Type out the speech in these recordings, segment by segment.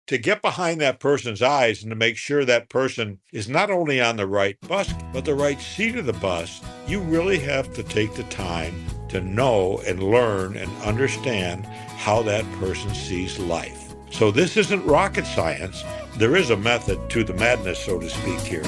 to get behind that person's eyes and to make sure that person is not only on the right bus, but the right seat of the bus, you really have to take the time to know and learn and understand how that person sees life. So this isn't rocket science. There is a method to the madness, so to speak, here.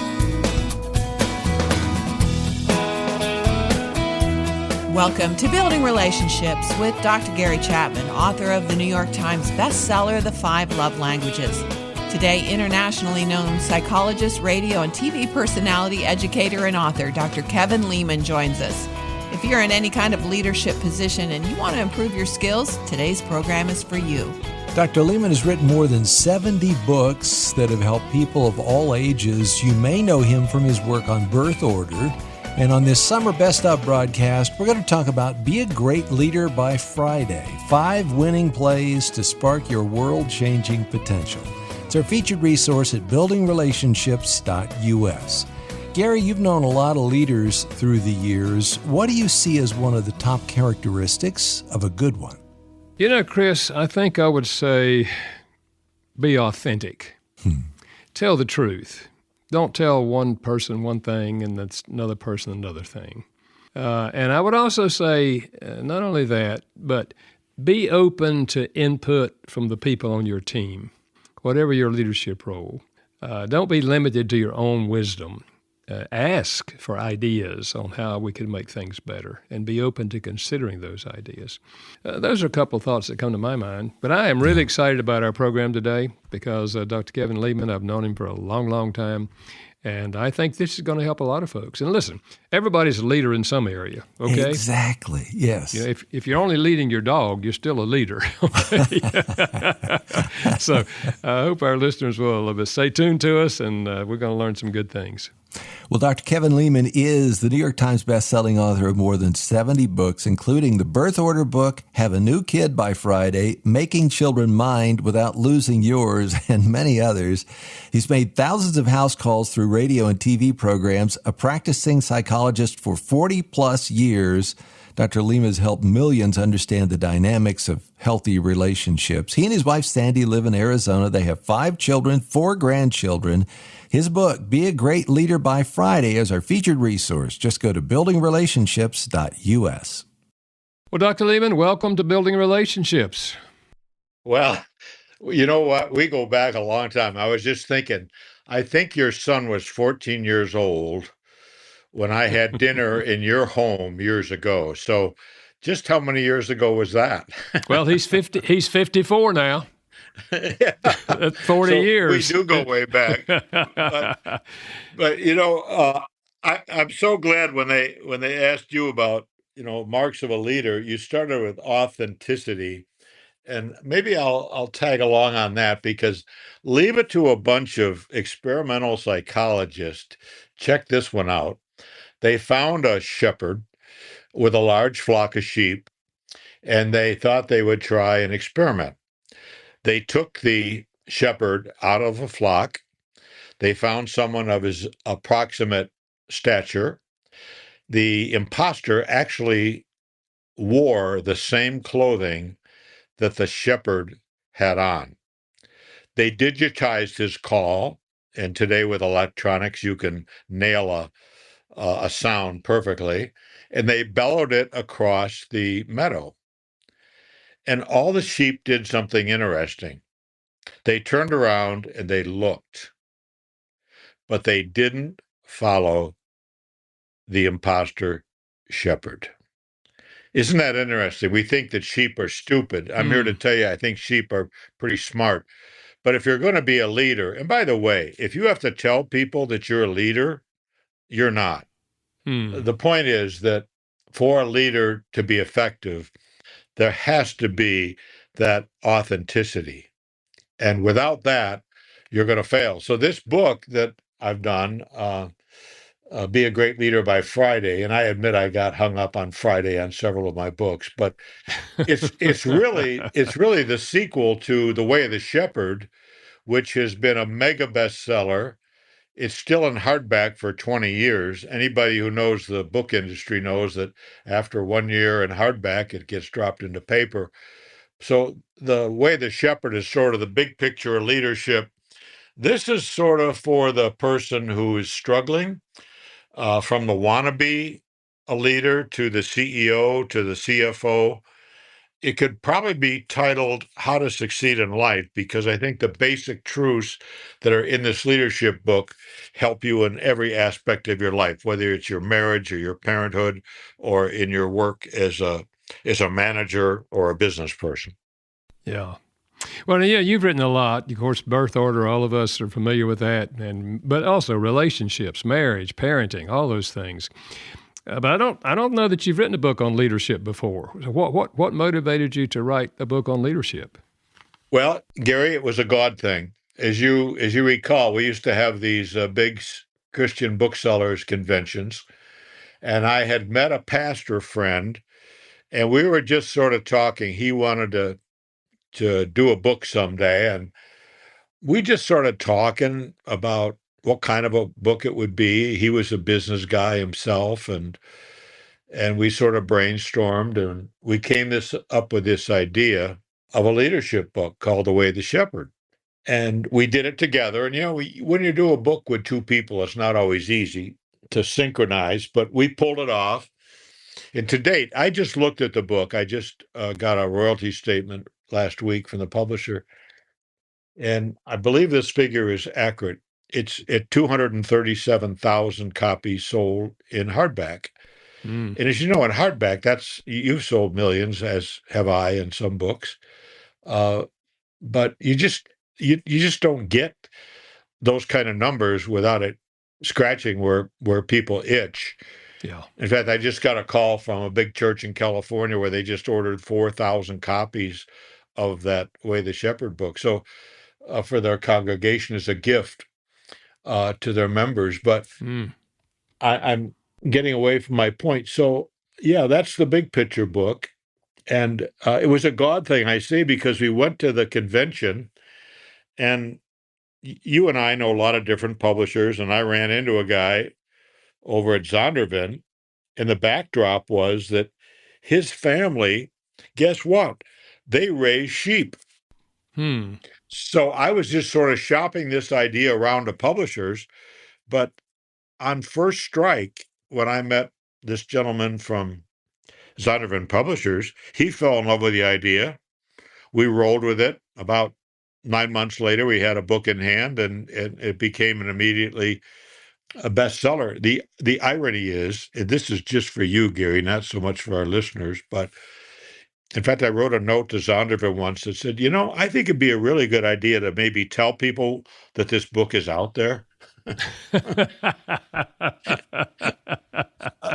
Welcome to Building Relationships with Dr. Gary Chapman, author of the New York Times bestseller, The 5 Love Languages. Today, internationally known psychologist, radio and TV personality, educator, and author, Dr. Kevin Leman joins us. If you're in any kind of leadership position and you want to improve your skills, today's program is for you. Dr. Leman has written more than 70 books that have helped people of all ages. You may know him from his work on birth order. And on this summer Best Of broadcast, we're going to talk about Be a Great Leader by Friday. 5 winning plays to spark your world-changing potential. It's our featured resource at buildingrelationships.us. Gary, you've known a lot of leaders through the years. What do you see as one of the top characteristics of a good one? You know, Chris, I think I would say be authentic. Tell the truth. Don't tell one person one thing and that's another person another thing. And I would also say not only that, but be open to input from the people on your team, whatever your leadership role. Don't be limited to your own wisdom. Ask for ideas on how we can make things better and be open to considering those ideas. Those are a couple of thoughts that come to my mind. But I am really excited about our program today because Dr. Kevin Leman, I've known him for a long, long time. And I think this is going to help a lot of folks. And listen, everybody's a leader in some area, okay? Exactly, yes. You know, if you're only leading your dog, you're still a leader. So I hope our listeners will stay tuned to us, and we're going to learn some good things. Well, Dr. Kevin Leman is the New York Times bestselling author of more than 70 books, including the Birth Order book, Have a New Kid by Friday, Making Children Mind Without Losing Yours, and many others. He's made thousands of house calls through radio and TV programs, a practicing psychologist for 40-plus years. Dr. Leman has helped millions understand the dynamics of healthy relationships. He and his wife, Sandy, live in Arizona. They have 5 children, 4 grandchildren. His book, Be a Great Leader by Friday, is our featured resource. Just go to buildingrelationships.us. Well, Dr. Leman, welcome to Building Relationships. Well, you know what? We go back a long time. I was just thinking, I think your son was 14 years old when I had dinner in your home years ago. So just how many years ago was that? Well, he's 54 now. Yeah. That's 40 years. We do go way back. but you know, I'm so glad when they asked you about, you know, marks of a leader, you started with authenticity. And maybe I'll tag along on that, because leave it to a bunch of experimental psychologists. Check this one out. They found a shepherd with a large flock of sheep, and they thought they would try an experiment. They took the shepherd out of a flock. They found someone of his approximate stature. The imposter actually wore the same clothing that the shepherd had on. They digitized his call, and today with electronics, you can nail a sound perfectly, and they bellowed it across the meadow. And all the sheep did something interesting. They turned around and they looked, but they didn't follow the imposter shepherd. Isn't that interesting? We think that sheep are stupid. I'm here to tell you, I think sheep are pretty smart. But if you're going to be a leader, and by the way, if you have to tell people that you're a leader, you're not. The point is that for a leader to be effective, there has to be that authenticity. And without that, you're going to fail. So this book that I've done, Be a Great Leader by Friday, and I admit I got hung up on Friday on several of my books, but it's really the sequel to The Way of the Shepherd, which has been a mega bestseller. It's still in hardback for 20 years. Anybody who knows the book industry knows that after 1 year in hardback, it gets dropped into paper. So the way the shepherd is sort of the big picture of leadership. This is sort of for the person who is struggling, from the wannabe a leader to the CEO to the CFO. It could probably be titled How to Succeed in Life, because I think the basic truths that are in this leadership book help you in every aspect of your life, whether it's your marriage or your parenthood or in your work as a manager or a business person. Yeah. Well, yeah, you've written a lot. Of course, birth order, all of us are familiar with that, but also relationships, marriage, parenting, all those things. But I don't know that you've written a book on leadership before. So what motivated you to write a book on leadership? Well, Gary, it was a God thing. As you recall, we used to have these big Christian booksellers conventions, and I had met a pastor friend, and we were just sort of talking. He wanted to do a book someday, and we just started talking about what kind of a book it would be. He was a business guy himself, and we sort of brainstormed, and we came this up with this idea of a leadership book called The Way of the Shepherd. And we did it together. And when you do a book with two people, it's not always easy to synchronize, but we pulled it off. And to date, I just looked at the book. I just got a royalty statement last week from the publisher, and I believe this figure is accurate. It's at 237,000 copies sold in hardback. Mm. And as you know, in hardback, you've sold millions, as have I in some books. Uh, but you just don't get those kind of numbers without it scratching where people itch. Yeah. In fact, I just got a call from a big church in California where they just ordered 4,000 copies of that Way the Shepherd book. So for their congregation as a gift to their members. But Mm. I'm getting away from my point. So yeah, that's the big picture book. And it was a God thing, I say, because we went to the convention, and you and I know a lot of different publishers, and I ran into a guy over at Zondervan, and the backdrop was that his family, guess what? They raise sheep. Hmm. So I was just sort of shopping this idea around to publishers, but on first strike, when I met this gentleman from Zondervan Publishers, he fell in love with the idea. We rolled with it. About 9 months later, we had a book in hand, and it became an immediately a bestseller. The irony is, and this is just for you, Gary, not so much for our listeners, but in fact, I wrote a note to Zondervan once that said, I think it'd be a really good idea to maybe tell people that this book is out there.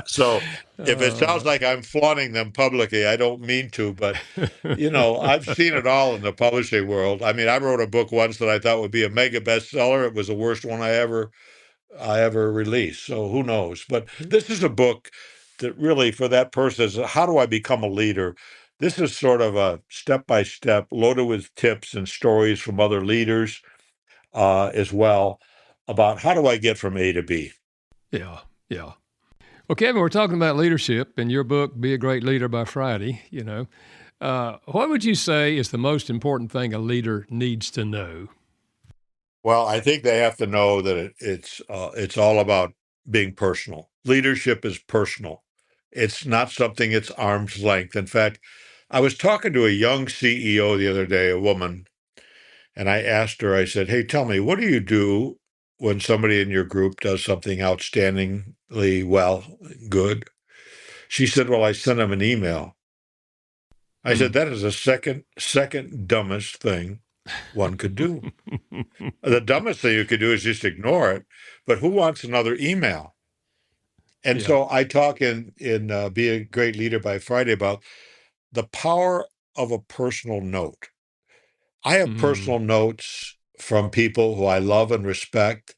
So if it sounds like I'm flaunting them publicly, I don't mean to, but I've seen it all in the publishing world. I mean, I wrote a book once that I thought would be a mega bestseller. It was the worst one I ever released. So who knows? But this is a book that really, for that person, is how do I become a leader? This is sort of a step-by-step, loaded with tips and stories from other leaders as well, about how do I get from A to B. Yeah. Yeah. Well, Kevin, we're talking about leadership in your book, Be a Great Leader by Friday. What would you say is the most important thing a leader needs to know? Well, I think they have to know that it's all about being personal. Leadership is personal. It's not something it's arm's length. In fact, I was talking to a young CEO the other day, a woman, and I asked her, I said, "Hey, tell me, what do you do when somebody in your group does something outstandingly well, good?" She said, "Well, I send them an email." I said, "That is the second dumbest thing one could do." The dumbest thing you could do is just ignore it. But who wants another email? And Yeah. so I talk in Be a Great Leader by Friday about the power of a personal note. I have Mm. personal notes from people who I love and respect.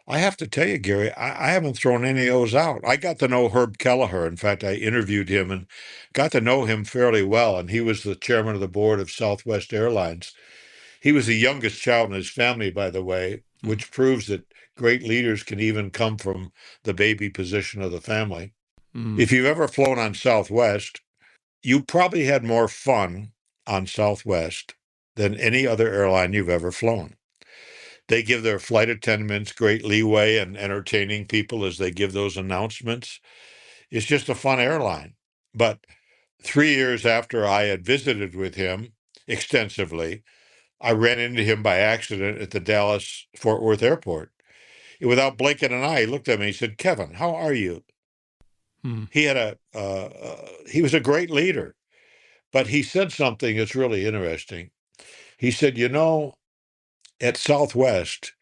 I have to tell you, Gary, I haven't thrown any of those out. I got to know Herb Kelleher. In fact, I interviewed him and got to know him fairly well. And he was the chairman of the board of Southwest Airlines. He was the youngest child in his family, by the way, Mm. which proves that great leaders can even come from the baby position of the family. Mm. If you've ever flown on Southwest, you probably had more fun on Southwest than any other airline you've ever flown. They give their flight attendants great leeway and entertaining people as they give those announcements. It's just a fun airline. But 3 years after I had visited with him extensively, I ran into him by accident at the Dallas Fort Worth airport. Without blinking an eye, he looked at me and he said, "Kevin, how are you?" He had he was a great leader, but he said something that's really interesting. He said, at Southwest,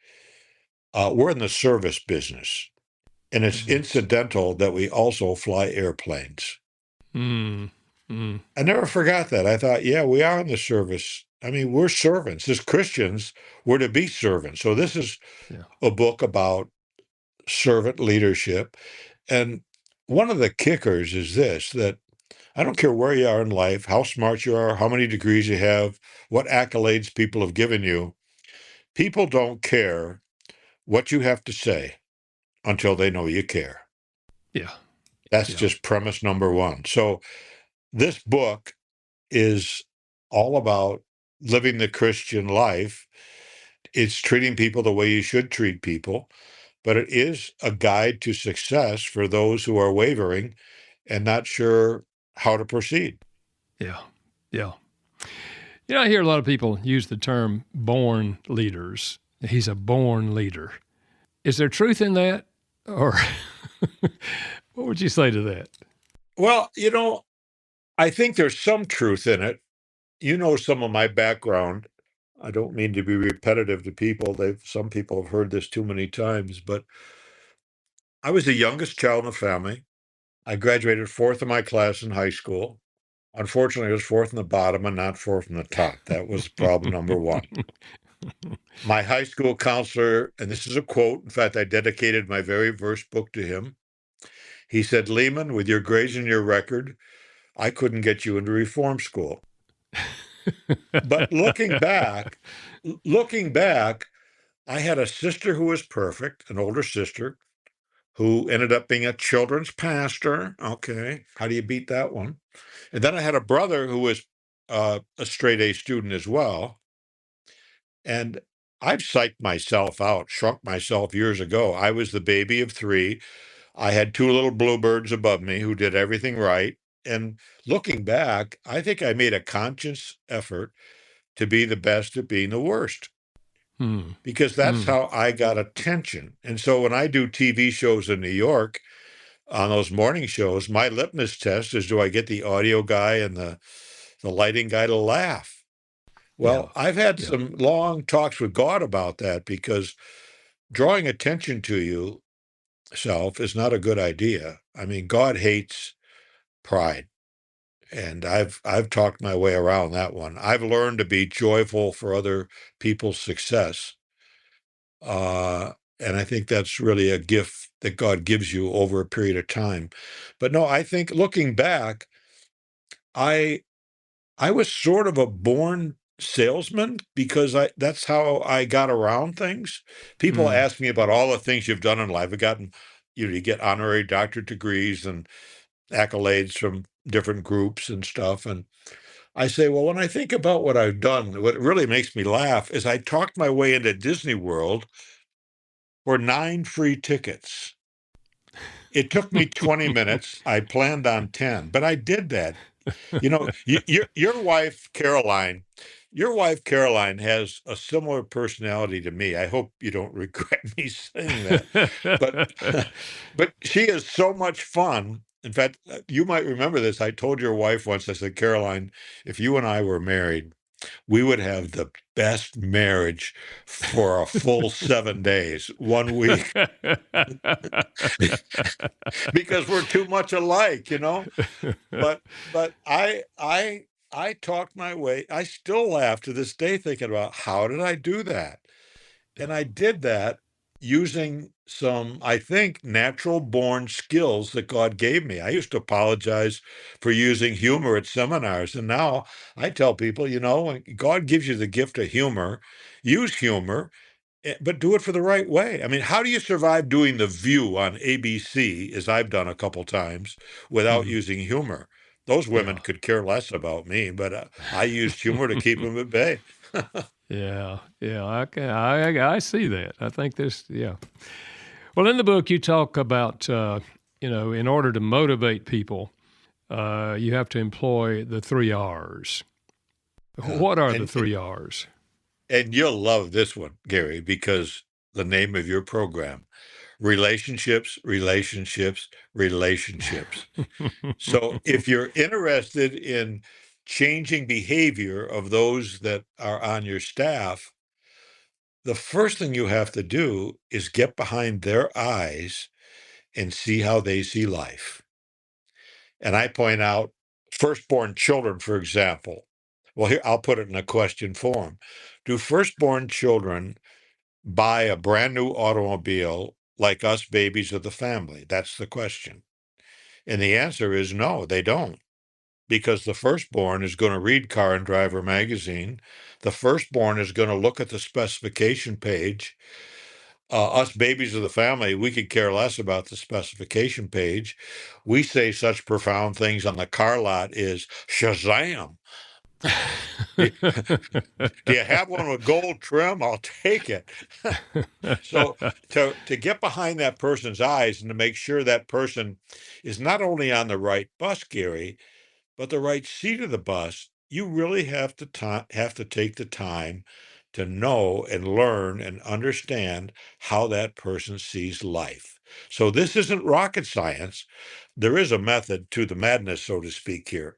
we're in the service business, and it's incidental that we also fly airplanes. I never forgot that. I thought, yeah, we are in the service. I mean, we're servants. As Christians, we're to be servants. So this is a book about servant leadership. And one of the kickers is this, that I don't care where you are in life, how smart you are, how many degrees you have, what accolades people have given you. People don't care what you have to say until they know you care. Yeah. That's just premise number one. So this book is all about living the Christian life. It's treating people the way you should treat people, but it is a guide to success for those who are wavering and not sure how to proceed. Yeah. Yeah. I hear a lot of people use the term born leaders. He's a born leader. Is there truth in that? Or what would you say to that? Well, I think there's some truth in it. Some of my background. I don't mean to be repetitive to people. Some people have heard this too many times, but I was the youngest child in the family. I graduated fourth in my class in high school. Unfortunately, I was fourth in the bottom and not fourth in the top. That was problem number one. My high school counselor, and this is a quote, in fact, I dedicated my very first book to him. He said, "Leman, with your grades and your record, I couldn't get you into reform school." But looking back, I had a sister who was perfect, an older sister, who ended up being a children's pastor. Okay, how do you beat that one? And then I had a brother who was a straight A student as well. And I've psyched myself out, shrunk myself years ago. I was the baby of three. I had two little bluebirds above me who did everything right. And looking back, I think I made a conscious effort to be the best at being the worst, because that's how I got attention. And so when I do TV shows in New York, on those morning shows, my litmus test is, do I get the audio guy and the lighting guy to laugh? Well, I've had some long talks with God about that, because drawing attention to yourself is not a good idea. I mean, God hates pride. And I've talked my way around that one. I've learned to be joyful for other people's success. And I think that's really a gift that God gives you over a period of time. But no, I think looking back, I was sort of a born salesman, because that's how I got around things. People ask me about all the things you've done in life. I've gotten, you get honorary doctorate degrees and accolades from different groups and stuff. And I say, well, when I think about what I've done, what really makes me laugh is I talked my way into Disney World for 9 free tickets. It took me 20 minutes. I planned on 10, but I did that. Your wife, Caroline, has a similar personality to me. I hope you don't regret me saying that. But she is so much fun. In fact, you might remember this. I told your wife once, I said, "Caroline, if you and I were married, we would have the best marriage for a full 7 days, 1 week, because we're too much alike, But I talked my way. I still laugh to this day thinking about, how did I do that? And I did that using some, I think, natural born skills that God gave me. I used to apologize for using humor at seminars. And now I tell people, when God gives you the gift of humor, use humor, but do it for the right way. I mean, how do you survive doing The View on ABC, as I've done a couple times, without using humor? Those women Yeah. could care less about me, but I used humor to keep them at bay. Yeah, yeah, I see that. I think this, yeah. Well, in the book, you talk about, in order to motivate people, you have to employ the 3 R's. What are the And, 3 R's? and you'll love this one, Gary, because the name of your program, relationships, relationships, relationships. So if you're interested in changing behavior of those that are on your staff, the first thing you have to do is get behind their eyes and see how they see life. And I point out firstborn children, for example. Well, here, I'll put it in a question form. Do firstborn children buy a brand new automobile like us babies of the family? That's the question. And the answer is no, they don't. Because the firstborn is going to read Car and Driver magazine. The firstborn is going to look at the specification page. Us babies of the family, we could care less about the specification page. We say such profound things on the car lot is Shazam. Do you have one with gold trim? I'll take it. So to get behind that person's eyes and to make sure that person is not only on the right bus, Gary, but the right seat of the bus, you really have to have to take the time to know and learn and understand how that person sees life. So this isn't rocket science. There is a method to the madness, so to speak, here.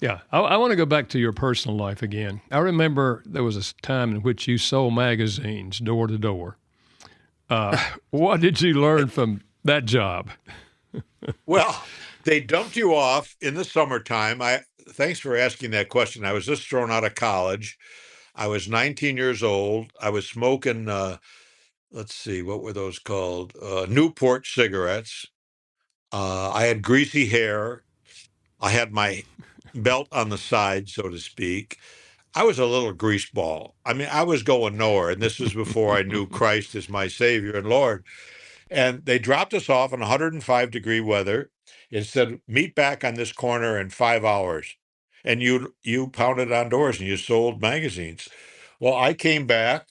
Yeah, I want to go back to your personal life again. I remember there was a time in which you sold magazines door to door. What did you learn from that job? Well, they dumped you off in the summertime. Thanks for asking that question. I was just thrown out of college. I was 19 years old. I was smoking let's see, what were those called? Newport cigarettes. I had greasy hair. I had my belt on the side, so to speak. I was a little greaseball. I mean, I was going nowhere, and this was before I knew Christ as my Savior and Lord. And they dropped us off in 105-degree weather. It said, meet back on this corner in 5 hours. And you pounded on doors and you sold magazines. Well, I came back.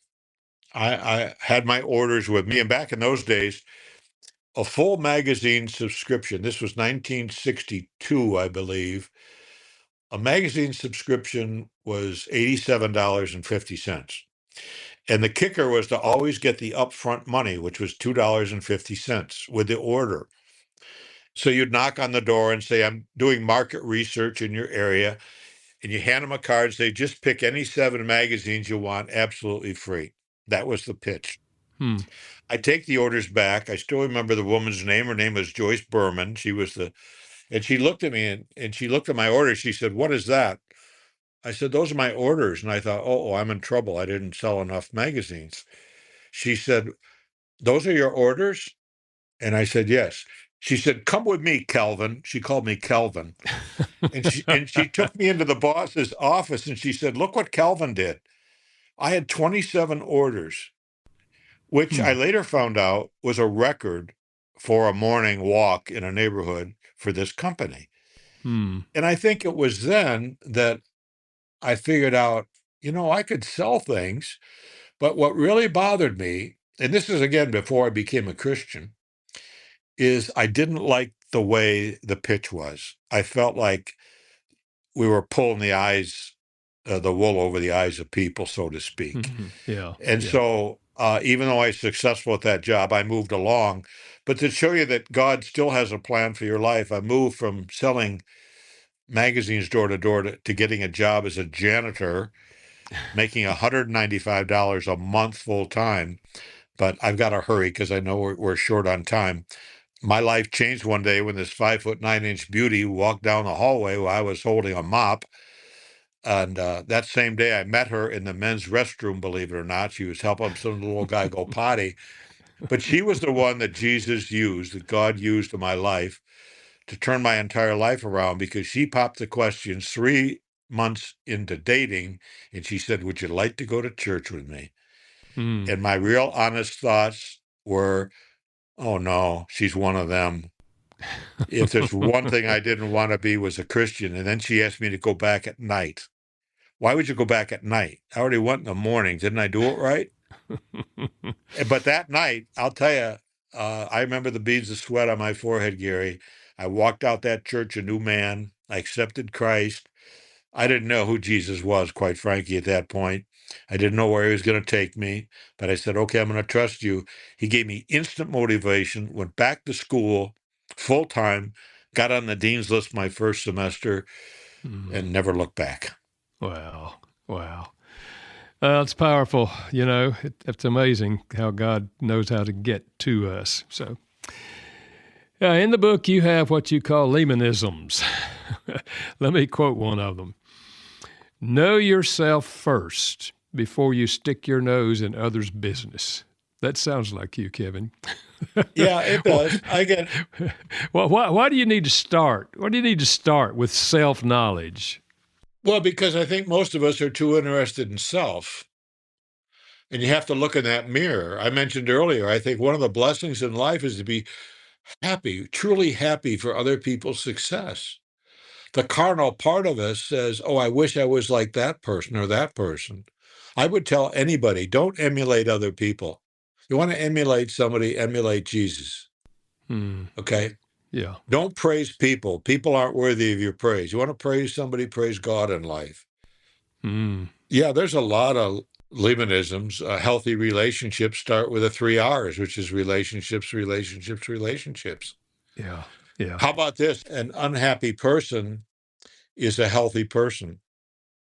I had my orders with me. And back in those days, a full magazine subscription, this was 1962, I believe. A magazine subscription was $87.50. And the kicker was to always get the upfront money, which was $2.50 with the order. So you'd knock on the door and say, I'm doing market research in your area. And you hand them a card, say, just pick any 7 magazines you want, absolutely free. That was the pitch. Hmm. I take the orders back. I still remember the woman's name. Her name was Joyce Berman. And she looked at me and she looked at my orders. She said, what is that? I said, those are my orders. And I thought, oh, I'm in trouble. I didn't sell enough magazines. She said, those are your orders? And I said, yes. She said, come with me, Kelvin. She called me Kelvin. And she took me into the boss's office and she said, look what Kelvin did. I had 27 orders, which I later found out was a record for a morning walk in a neighborhood for this company. Hmm. And I think it was then that I figured out, I could sell things, but what really bothered me, and this is again before I became a Christian, is I didn't like the way the pitch was. I felt like we were pulling the wool over the eyes of people, so to speak. Yeah. And Yeah. so, even though I was successful at that job, I moved along. But to show you that God still has a plan for your life, I moved from selling magazines door to door to getting a job as a janitor, making $195 a month full time. But I've got to hurry because I know we're short on time. My life changed one day when this 5'9" beauty walked down the hallway while I was holding a mop. And that same day, I met her in the men's restroom, believe it or not. She was helping some little guy go potty. But she was the one that Jesus used, that God used in my life to turn my entire life around because she popped the questions 3 months into dating. And she said, would you like to go to church with me? Hmm. And my real honest thoughts were, oh, no, she's one of them. If there's one thing I didn't want to be was a Christian. And then she asked me to go back at night. Why would you go back at night? I already went in the morning. Didn't I do it right? But that night, I'll tell you, I remember the beads of sweat on my forehead, Gary. I walked out that church a new man. I accepted Christ. I didn't know who Jesus was, quite frankly, at that point. I didn't know where he was going to take me, but I said, okay, I'm going to trust you. He gave me instant motivation, went back to school full time, got on the dean's list my first semester, and never looked back. Wow. Wow. It's powerful. It's amazing how God knows how to get to us. So, in the book, you have what you call Lemanisms. Let me quote one of them. Know yourself first before you stick your nose in others' business. That sounds like you, Kevin. Yeah, it does. I get it. Well, why do you need to start? Why do you need to start with self-knowledge? Well, because I think most of us are too interested in self. And you have to look in that mirror. I mentioned earlier, I think one of the blessings in life is to be happy, truly happy for other people's success. The carnal part of us says, oh, I wish I was like that person or that person. I would tell anybody, don't emulate other people. You want to emulate somebody, emulate Jesus. Okay? Yeah. Don't praise people. People aren't worthy of your praise. You want to praise somebody, praise God in life. Yeah, there's a lot of Lemanisms. Healthy relationships start with the 3 R's, which is relationships, relationships, relationships. Yeah. Yeah. How about this? An unhappy person is a healthy person.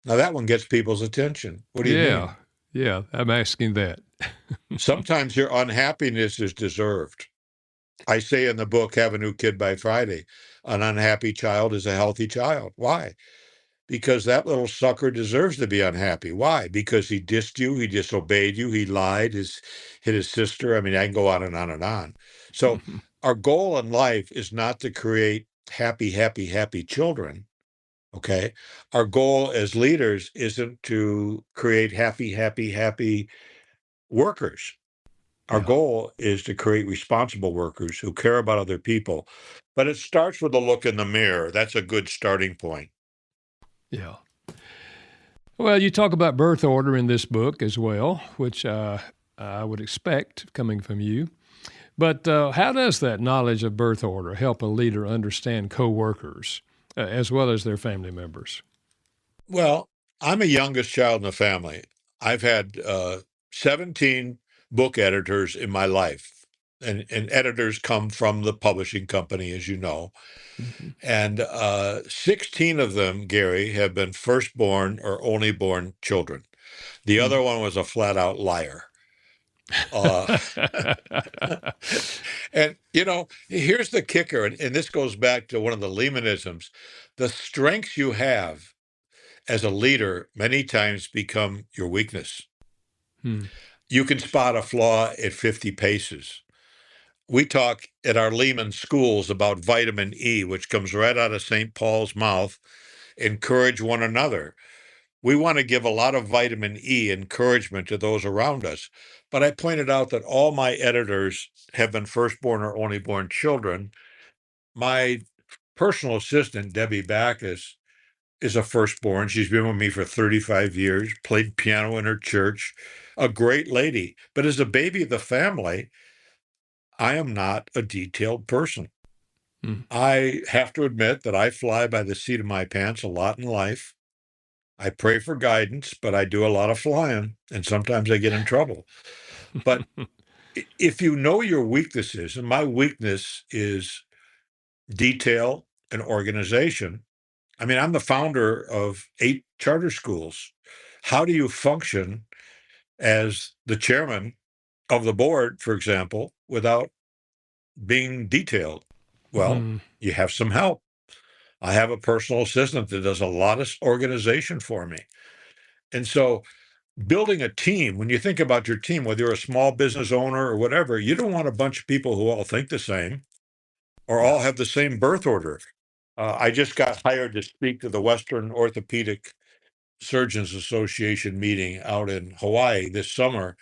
Now, that one gets people's attention. What do you mean? Yeah, I'm asking that. Sometimes your unhappiness is deserved. I say in the book, Have a New Kid by Friday, an unhappy child is a healthy child. Why? Because that little sucker deserves to be unhappy. Why? Because he dissed you, he disobeyed you, he lied, hit his sister. I mean, I can go on and on and on. So our goal in life is not to create happy, happy, happy children. Okay. Our goal as leaders isn't to create happy, happy, happy workers. Our goal is to create responsible workers who care about other people. But it starts with a look in the mirror. That's a good starting point. Yeah. Well, you talk about birth order in this book as well, which I would expect coming from you. But how does that knowledge of birth order help a leader understand coworkers as well as their family members? Well, I'm a youngest child in the family. I've had 17 book editors in my life, and editors come from the publishing company, as you know. And 16 of them, Gary, have been firstborn or only born children. The other one was a flat out liar. And, here's the kicker, and this goes back to one of the Lemanisms. The strengths you have as a leader many times become your weakness. You can spot a flaw at 50 paces. We talk at our Leman schools about vitamin E, which comes right out of St. Paul's mouth. Encourage one another. We want to give a lot of vitamin E encouragement to those around us. But I pointed out that all my editors have been firstborn or only born children. My personal assistant, Debbie Backus, is a firstborn. She's been with me for 35 years, played piano in her church, a great lady. But as a baby of the family, I am not a detailed person. I have to admit that I fly by the seat of my pants a lot in life. I pray for guidance, but I do a lot of flying, and sometimes I get in trouble. But if you know your weaknesses, and my weakness is detail and organization. I mean, I'm the founder of 8 charter schools. How do you function as the chairman of the board, for example, without being detailed? Well, you have some help. I have a personal assistant that does a lot of organization for me. And so building a team, when you think about your team, whether you're a small business owner or whatever, you don't want a bunch of people who all think the same or all have the same birth order. I just got hired to speak to the Western Orthopedic Surgeons Association meeting out in Hawaii this summer.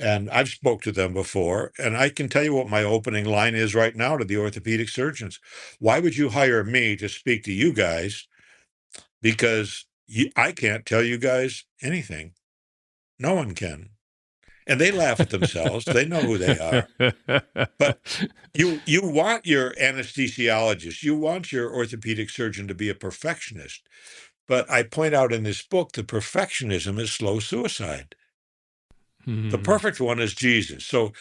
And I've spoke to them before, and I can tell you what my opening line is right now to the orthopedic surgeons. Why would you hire me to speak to you guys? Because I can't tell you guys anything. No one can. And they laugh at themselves. They know who they are. But you want your anesthesiologist, you want your orthopedic surgeon to be a perfectionist. But I point out in this book that perfectionism is slow suicide. The perfect one is Jesus. So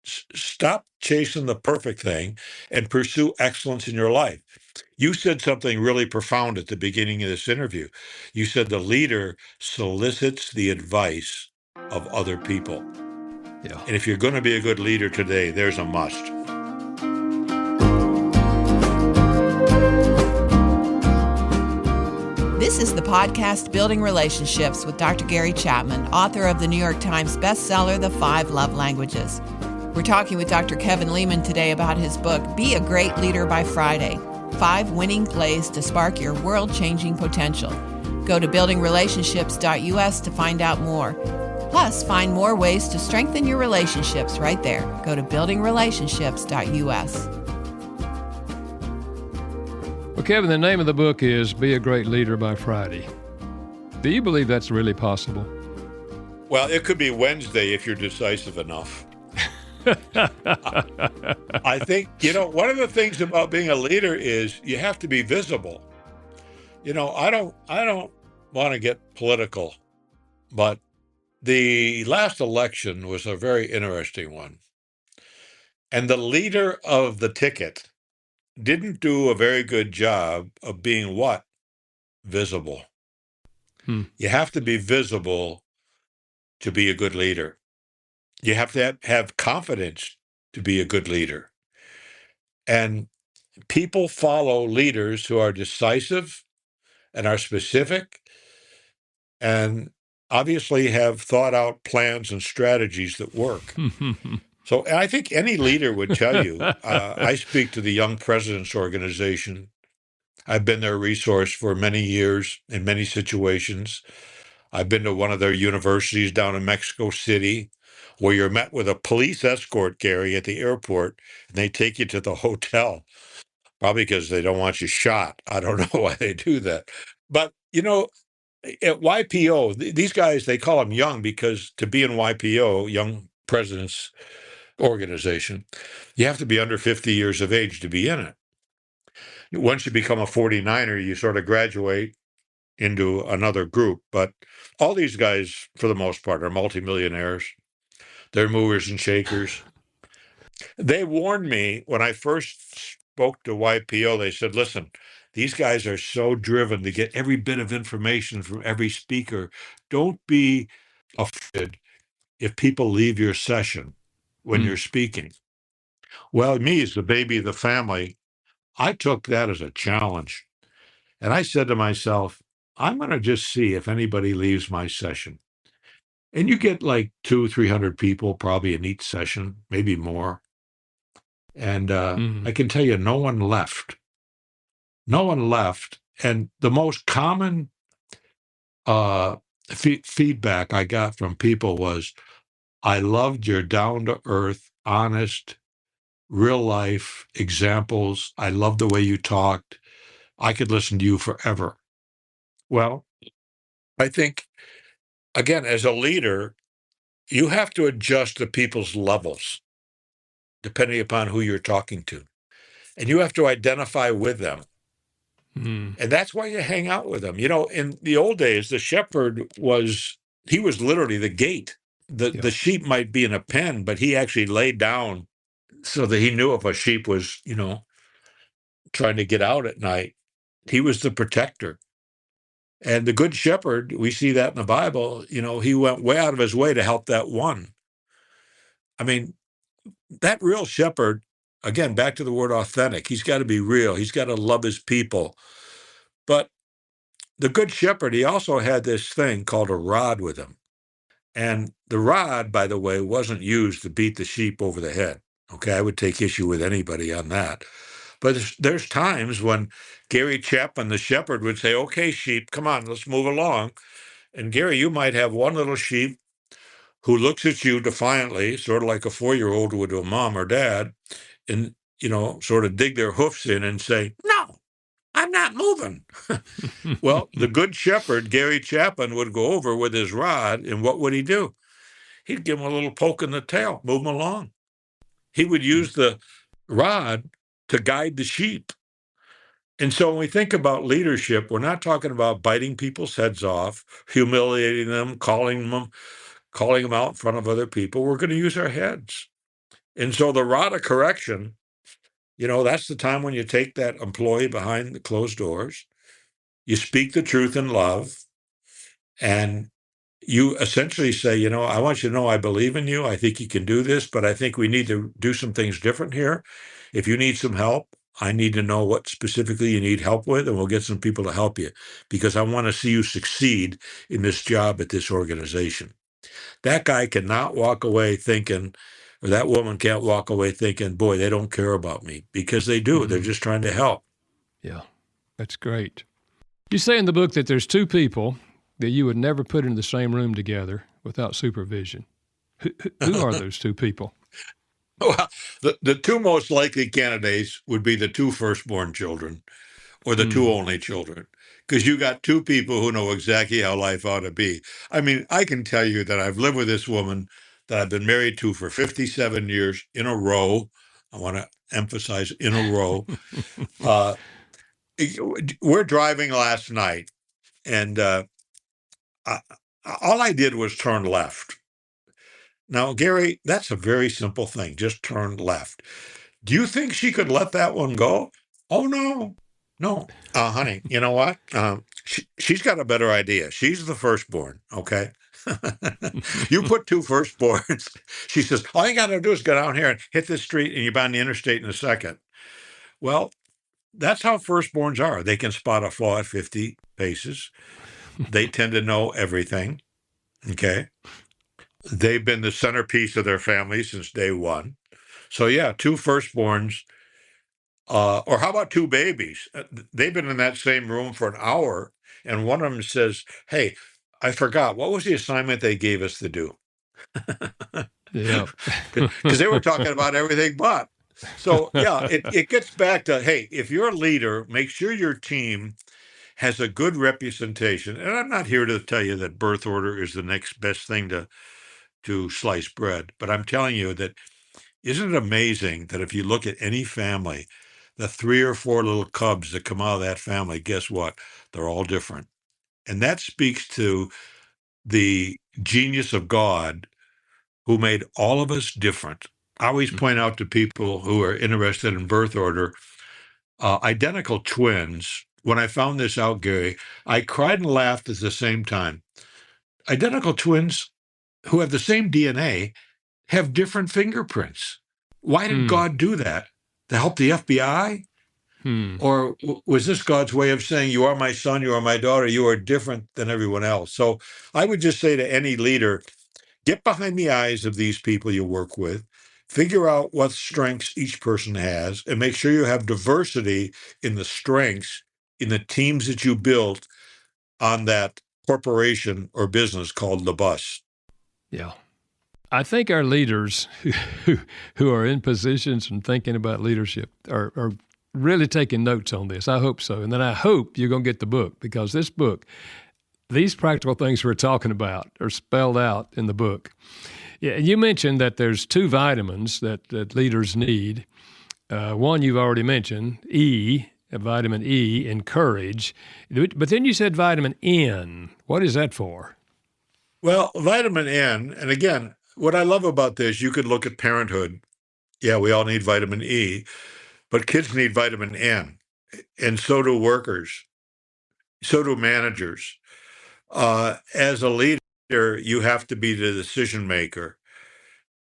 stop chasing the perfect thing and pursue excellence in your life. You said something really profound at the beginning of this interview. You said the leader solicits the advice of other people. Yeah. And if you're going to be a good leader today, there's a must. This is the podcast Building Relationships with Dr. Gary Chapman, author of the New York Times bestseller, The 5 Love Languages. We're talking with Dr. Kevin Leman today about his book, Be a Great Leader by Friday, 5 Winning Plays to Spark Your World-Changing Potential. Go to buildingrelationships.us to find out more. Plus, find more ways to strengthen your relationships right there. Go to buildingrelationships.us. Well, Kevin, the name of the book is Be a Great Leader by Friday. Do you believe that's really possible? Well, it could be Wednesday if you're decisive enough. I think, one of the things about being a leader is you have to be visible. I don't want to get political, but the last election was a very interesting one. And the leader of the ticket didn't do a very good job of being what? Visible. You have to be visible to be a good leader. You have to have confidence to be a good leader. And people follow leaders who are decisive and are specific and obviously have thought out plans and strategies that work. So I think any leader would tell you, I speak to the Young Presidents Organization. I've been their resource for many years in many situations. I've been to one of their universities down in Mexico City where you're met with a police escort, Gary, at the airport, and they take you to the hotel, probably because they don't want you shot. I don't know why they do that. But, at YPO, these guys, they call them young because to be in YPO, Young Presidents Organization, you have to be under 50 years of age to be in it. Once you become a 49er, you sort of graduate into another group. But all these guys, for the most part, are multimillionaires. They're movers and shakers. They warned me when I first spoke to YPO. They said, listen, these guys are so driven to get every bit of information from every speaker. Don't be offended if people leave your session when you're speaking. Well, me as the baby of the family, I took that as a challenge. And I said to myself, I'm going to just see if anybody leaves my session. And you get like 200-300 people probably in each session, maybe more. And I can tell you, no one left. No one left. And the most common feedback I got from people was, I loved your down-to-earth, honest, real-life examples. I loved the way you talked. I could listen to you forever. Well, I think, again, as a leader, you have to adjust to people's levels, depending upon who you're talking to. And you have to identify with them. And that's why you hang out with them. In the old days, the shepherd was literally the gate. The sheep might be in a pen, but he actually laid down so that he knew if a sheep was, trying to get out at night. He was the protector. And the good shepherd, we see that in the Bible, he went way out of his way to help that one. I mean, that real shepherd, again, back to the word authentic, he's got to be real. He's got to love his people. But the good shepherd, he also had this thing called a rod with him. And the rod, by the way, wasn't used to beat the sheep over the head. Okay, I would take issue with anybody on that. But there's times when Gary Chapman, the shepherd, would say, okay, sheep, come on, let's move along. And Gary, you might have one little sheep who looks at you defiantly, sort of like a 4-year-old would to a mom or dad, and, sort of dig their hoofs in and say, "No, I'm not moving." Well, the good shepherd, Gary Chapman, would go over with his rod, and what would he do? He'd give him a little poke in the tail, move him along. He would use the rod to guide the sheep. And so when we think about leadership, we're not talking about biting people's heads off, humiliating them, calling them out in front of other people. We're going to use our heads. And so the rod of correction, that's the time when you take that employee behind the closed doors, you speak the truth in love, and you essentially say, I want you to know I believe in you. I think you can do this, but I think we need to do some things different here. If you need some help, I need to know what specifically you need help with, and we'll get some people to help you, because I want to see you succeed in this job at this organization. That guy cannot walk away thinking, or that woman can't walk away thinking, boy, they don't care about me, because they do. They're just trying to help. Yeah, that's great. You say in the book that there's two people that you would never put in the same room together without supervision. Who are those two people? Well, the two most likely candidates would be the two firstborn children or the two only children, because you got two people who know exactly how life ought to be. I mean, I can tell you that I've lived with this woman that I've been married to for 57 years in a row. I want to emphasize in a row. We're driving last night, and all I did was turn left. Now, Gary, that's a very simple thing. Just turn left. Do you think she could let that one go? Oh, no. No. Honey, you know what? She's got a better idea. She's the firstborn, okay? You put two firstborns. She says, all you got to do is go down here and hit this street, and you're on the interstate in a second. Well, that's how firstborns are. They can spot a flaw at 50 paces. They tend to know everything, okay? They've been the centerpiece of their family since day one. So yeah, two firstborns, or how about two babies? They've been in that same room for an hour, and one of them says, "Hey, I forgot. What was the assignment they gave us to do?" Yeah. Because they were talking about everything but. So yeah, it gets back to, hey, if you're a leader, make sure your team has a good representation. And I'm not here to tell you that birth order is the next best thing to slice bread, but I'm telling you that, isn't it amazing that if you look at any family, the 3 or 4 little cubs that come out of that family, guess what? They're all different. And that speaks to the genius of God, who made all of us different. I always point out to people who are interested in birth order, identical twins. When I found this out, Gary, I cried and laughed at the same time. Identical twins who have the same DNA have different fingerprints. Why did God do that? To help the FBI? Or was this God's way of saying, you are my son, you are my daughter, you are different than everyone else? So I would just say to any leader, get behind the eyes of these people you work with, figure out what strengths each person has, and make sure you have diversity in the strengths in the teams that you build on that corporation or business called the bus. Yeah. I think our leaders who are in positions and thinking about leadership are really taking notes on this. I hope so. And then I hope you're going to get the book, because this book, these practical things we're talking about are spelled out in the book. Yeah, you mentioned that there's 2 vitamins that leaders need. One you've already mentioned, vitamin E, and courage. But then you said vitamin N. What is that for? Well, vitamin N, and again, what I love about this, you could look at parenthood. Yeah, we all need vitamin E, but kids need vitamin N, and so do workers, so do managers. As a leader, you have to be the decision maker.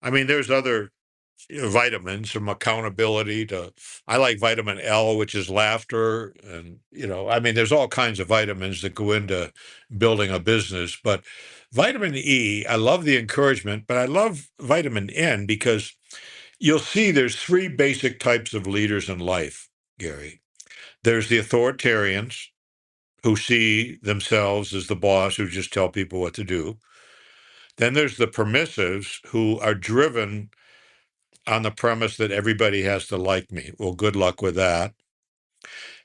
I mean, there's other vitamins, from accountability to, I like vitamin L, which is laughter. And, I mean, there's all kinds of vitamins that go into building a business. But vitamin E, I love the encouragement, but I love vitamin N because you'll see there's 3 basic types of leaders in life, Gary. There's the authoritarians, who see themselves as the boss, who just tell people what to do. Then there's the permissives who are driven on the premise that everybody has to like me. Well, good luck with that.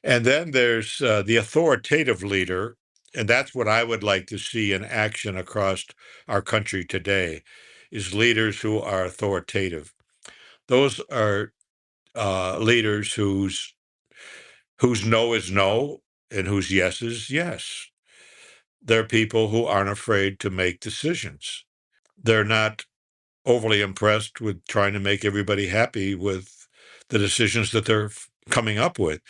And then there's the authoritative leader, and that's what I would like to see in action across our country today, is leaders who are authoritative. Those are leaders whose no is no and whose yes is yes. They're people who aren't afraid to make decisions. They're not overly impressed with trying to make everybody happy with the decisions that they're coming up with.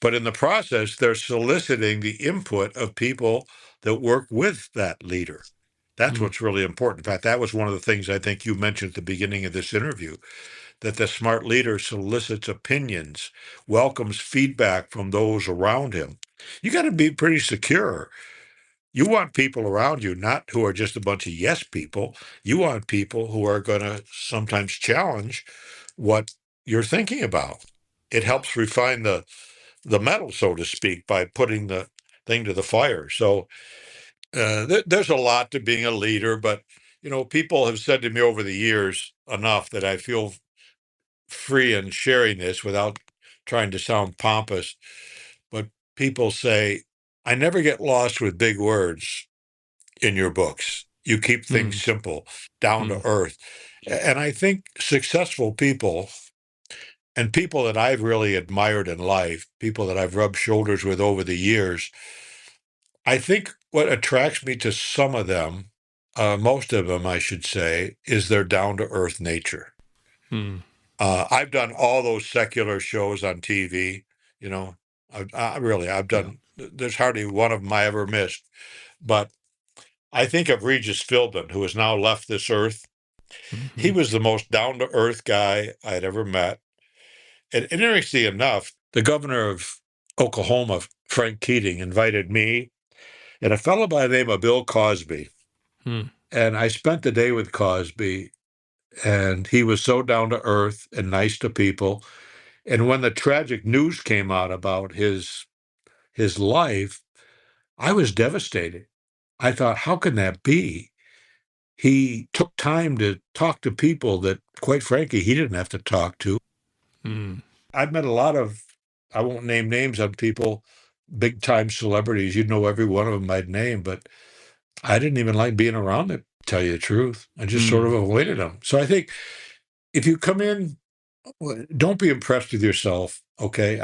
But in the process, they're soliciting the input of people that work with that leader. That's what's really important. In fact, that was one of the things I think you mentioned at the beginning of this interview, that the smart leader solicits opinions, welcomes feedback from those around him. You got to be pretty secure. You want people around you, not who are just a bunch of yes people. You want people who are going to sometimes challenge what you're thinking about. It helps refine the metal, so to speak, by putting the thing to the fire. So there's a lot to being a leader, but people have said to me over the years enough that I feel free in sharing this without trying to sound pompous. But people say, I never get lost with big words in your books. You keep things simple, down to earth. And I think successful people and people that I've really admired in life, people that I've rubbed shoulders with over the years, I think what attracts me to some of them, most of them, I should say, is their down to earth nature. I've done all those secular shows on TV. I've done. There's hardly one of them I ever missed. But I think of Regis Philbin, who has now left this earth. He was the most down to earth guy I'd ever met. And interestingly enough, the governor of Oklahoma, Frank Keating, invited me and a fellow by the name of Bill Cosby. And I spent the day with Cosby, and he was so down to earth and nice to people. And when the tragic news came out about his life, I was devastated. I thought, how can that be? He took time to talk to people that, quite frankly, he didn't have to talk to. I've met a lot of, I won't name names of people, big time celebrities. You'd know every one of them I'd name, but I didn't even like being around them, to tell you the truth. I just sort of avoided them. So I think if you come in, don't be impressed with yourself. Okay.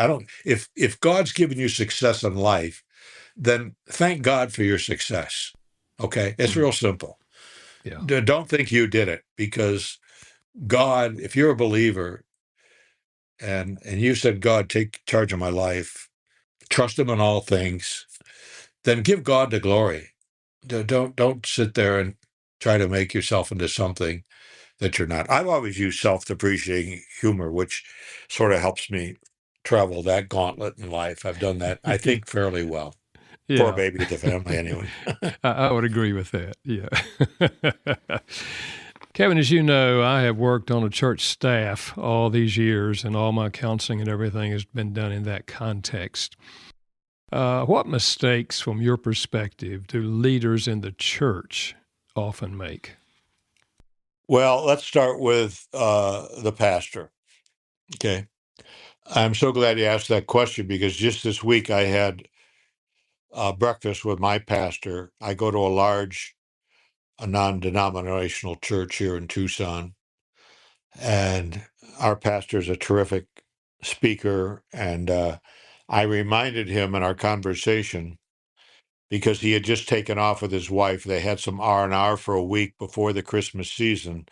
If God's given you success in life, then thank God for your success. Okay. It's real simple. Yeah. Don't think you did it, because God, if you're a believer and you said, God, take charge of my life, trust him in all things, then give God the glory. Don't sit there and try to make yourself into something that you're not. I've always used self-depreciating humor, which sort of helps me travel that gauntlet in life. I've done that, I think, fairly well. For a baby of the family, anyway. I would agree with that. Yeah. Kevin, as you know, I have worked on a church staff all these years, and all my counseling and everything has been done in that context. What mistakes, from your perspective, do leaders in the church often make? Well, let's start with the pastor. Okay. I'm so glad you asked that question, because just this week I had breakfast with my pastor. I go to a non-denominational church here in Tucson, and our pastor is a terrific speaker. And I reminded him in our conversation, because he had just taken off with his wife. They had some R&R for a week before the Christmas season.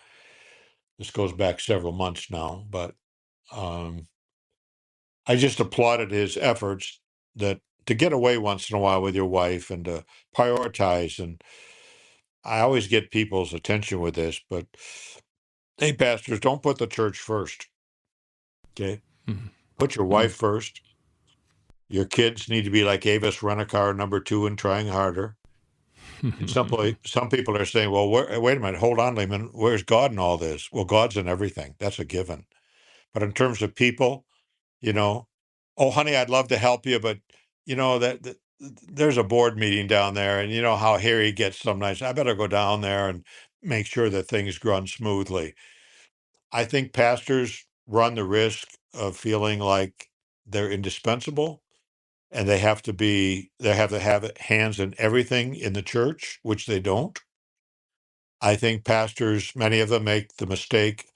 This goes back several months now, but I just applauded his efforts to get away once in a while with your wife and to prioritize. And I always get people's attention with this, but hey, pastors, don't put the church first. Okay. Put your wife first. Your kids need to be like Avis Rent-A-Car #2 and trying harder. And some people are saying, well, wait a minute, hold on, Leman. Where's God in all this? Well, God's in everything. That's a given. But in terms of people, oh, honey, I'd love to help you, but that there's a board meeting down there, and you know how Harry gets some nights. I better go down there, and make sure that things run smoothly. I think pastors run the risk of feeling like they're indispensable and they have to have hands in everything in the church, which they don't. I think pastors, many of them make the mistake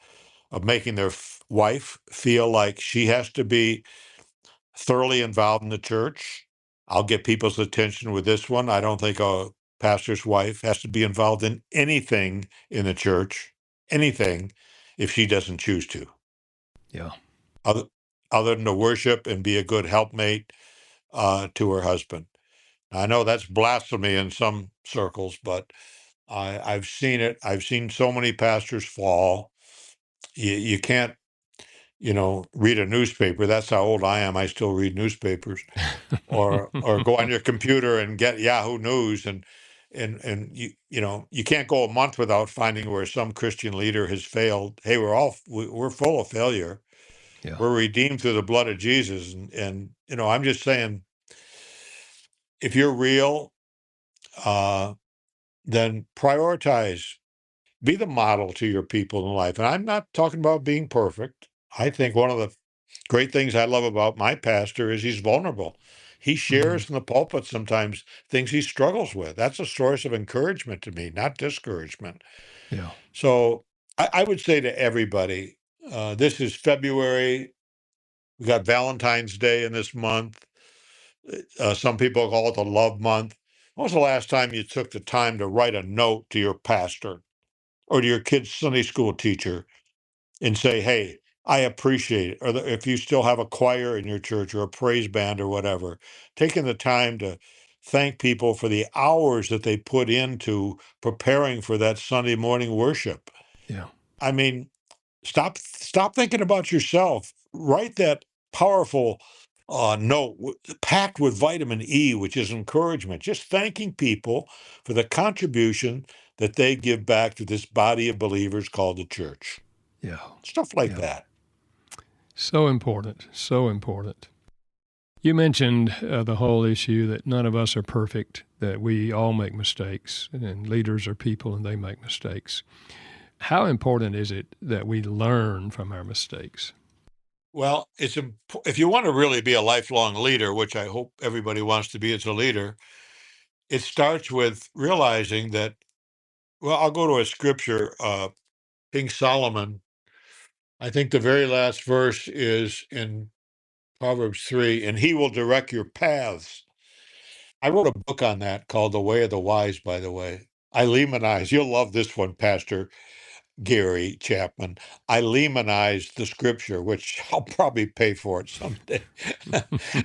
of making their wife feel like she has to be thoroughly involved in the church. I'll get people's attention with this one. I don't think a pastor's wife has to be involved in anything in the church, anything, if she doesn't choose to, Yeah. other, other than to worship and be a good helpmate to her husband. I know that's blasphemy in some circles, but I've seen it. I've seen so many pastors fall. You can't, read a newspaper. That's how old I am. I still read newspapers, or go on your computer and get Yahoo News, and you can't go a month without finding where some Christian leader has failed. Hey, we're full of failure. Yeah. We're redeemed through the blood of Jesus, and I'm just saying, if you're real, then prioritize. Be the model to your people in life. And I'm not talking about being perfect. I think one of the great things I love about my pastor is he's vulnerable. He Mm-hmm. shares in the pulpit sometimes things he struggles with. That's a source of encouragement to me, not discouragement. Yeah. So I would say to everybody, this is February. We got Valentine's Day in this month. Some people call it the love month. When was the last time you took the time to write a note to your pastor or to your kid's Sunday school teacher and say, hey, I appreciate it. Or if you still have a choir in your church or a praise band or whatever, taking the time to thank people for the hours that they put into preparing for that Sunday morning worship. Yeah. I mean, stop thinking about yourself. Write that powerful note packed with vitamin E, which is encouragement. Just thanking people for the contribution that they give back to this body of believers called the church. Yeah. Stuff like Yeah. that. So important. So important. You mentioned the whole issue that none of us are perfect, that we all make mistakes, and leaders are people and they make mistakes. How important is it that we learn from our mistakes? Well, if you want to really be a lifelong leader, which I hope everybody wants to be as a leader, it starts with realizing that, well, I'll go to a scripture, King Solomon. I think the very last verse is in Proverbs 3, and he will direct your paths. I wrote a book on that called The Way of the Wise, by the way. I Lemanize. You'll love this one, Pastor Gary Chapman. I Lemanized the scripture, which I'll probably pay for it someday.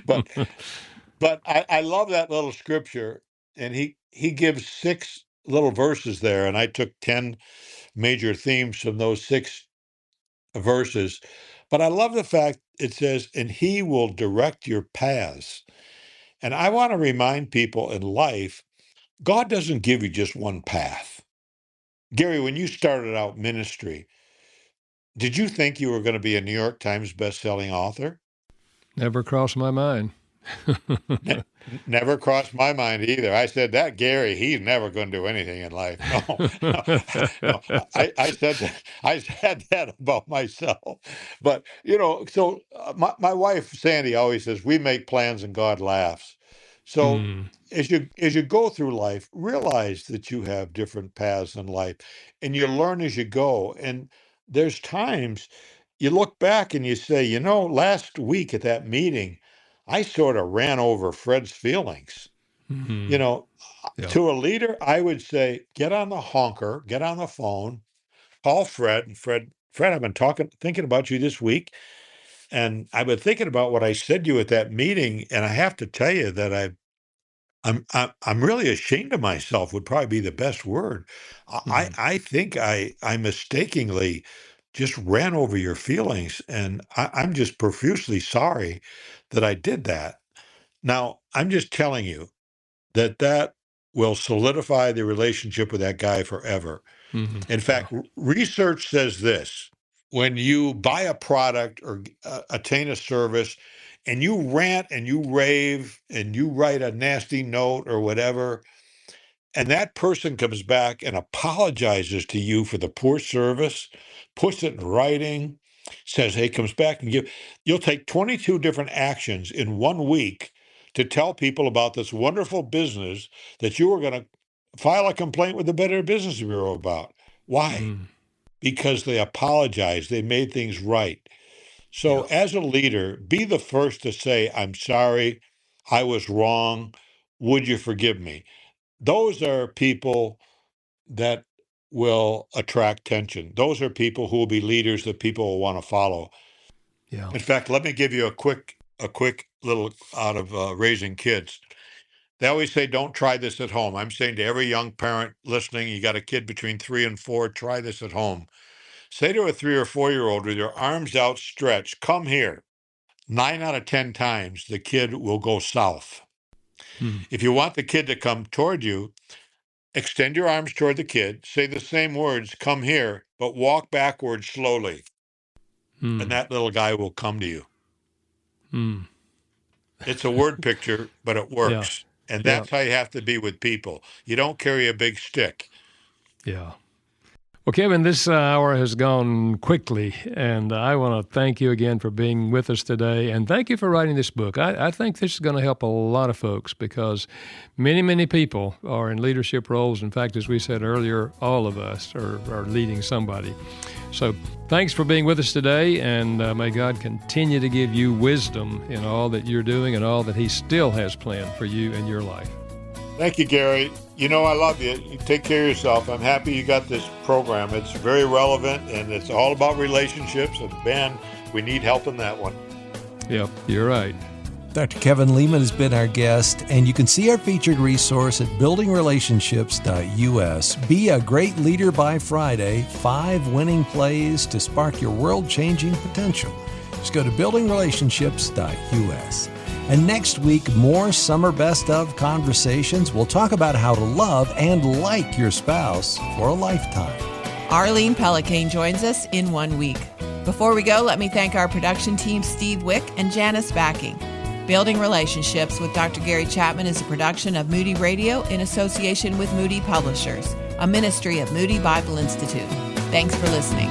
but but I love that little scripture, and he gives 6 little verses there, and I took 10 major themes from those 6 verses. But I love the fact it says, and he will direct your paths. And I want to remind people in life, God doesn't give you just one path. Gary, when you started out ministry, did you think you were going to be a New York Times best-selling author? Never crossed my mind. Ne- Never crossed my mind either. I said that Gary, he's never going to do anything in life. No, no, no. I said that. I said that about myself. But so my wife Sandy always says we make plans and God laughs. So Mm, as you go through life, realize that you have different paths in life, and you learn as you go. And there's times you look back and you say, last week at that meeting. I sort of ran over Fred's feelings. You mm, know, yeah. to a leader, I would say, get on the honker, get on the phone, call Fred, and Fred, I've been thinking about you this week, and I've been thinking about what I said to you at that meeting, and I have to tell you that I'm really ashamed of myself. Would probably be the best word. I Mm, I think I mistakenly just ran over your feelings, and I'm just profusely sorry that I did that. Now, I'm just telling you that will solidify the relationship with that guy forever. mm, In yeah. fact, research says this: when you buy a product or attain a service and you rant and you rave and you write a nasty note or whatever, and that person comes back and apologizes to you for the poor service, puts it in writing, says, hey, comes back and you'll take 22 different actions in 1 week to tell people about this wonderful business that you were going to file a complaint with the Better Business Bureau about. Why? Because they apologized. They made things right. So as a leader, be the first to say, I'm sorry, I was wrong. Would you forgive me? Those are people that will attract tension. Those are people who will be leaders that people will want to follow. Yeah. In fact, let me give you a quick little out of raising kids. They always say, don't try this at home. I'm saying to every young parent listening, you got a kid between 3 and 4, try this at home. Say to a 3 or 4-year-old with your arms outstretched, come here. 9 out of 10 times, the kid will go south. If you want the kid to come toward you, extend your arms toward the kid, say the same words, come here, but walk backwards slowly. And that little guy will come to you. It's a word picture, but it works. And that's how you have to be with people. You don't carry a big stick. Yeah. Well, Kevin, this hour has gone quickly, and I want to thank you again for being with us today, and thank you for writing this book. I think this is going to help a lot of folks because many, many people are in leadership roles. In fact, as we said earlier, all of us are leading somebody. So thanks for being with us today, and may God continue to give you wisdom in all that you're doing and all that He still has planned for you in your life. Thank you, Gary. You know, I love you. You take care of yourself. I'm happy you got this program. It's very relevant, and it's all about relationships. And, man, we need help in that one. Yep, you're right. Dr. Kevin Leman has been our guest, and you can see our featured resource at buildingrelationships.us. Be a great leader by Friday. 5 winning plays to spark your world-changing potential. Just go to buildingrelationships.us. And next week, more summer best of conversations. We'll talk about how to love and like your spouse for a lifetime. Arlene Pellicane joins us in 1 week. Before we go, let me thank our production team, Steve Wick and Janice Backing. Building Relationships with Dr. Gary Chapman is a production of Moody Radio in association with Moody Publishers, a ministry of Moody Bible Institute. Thanks for listening.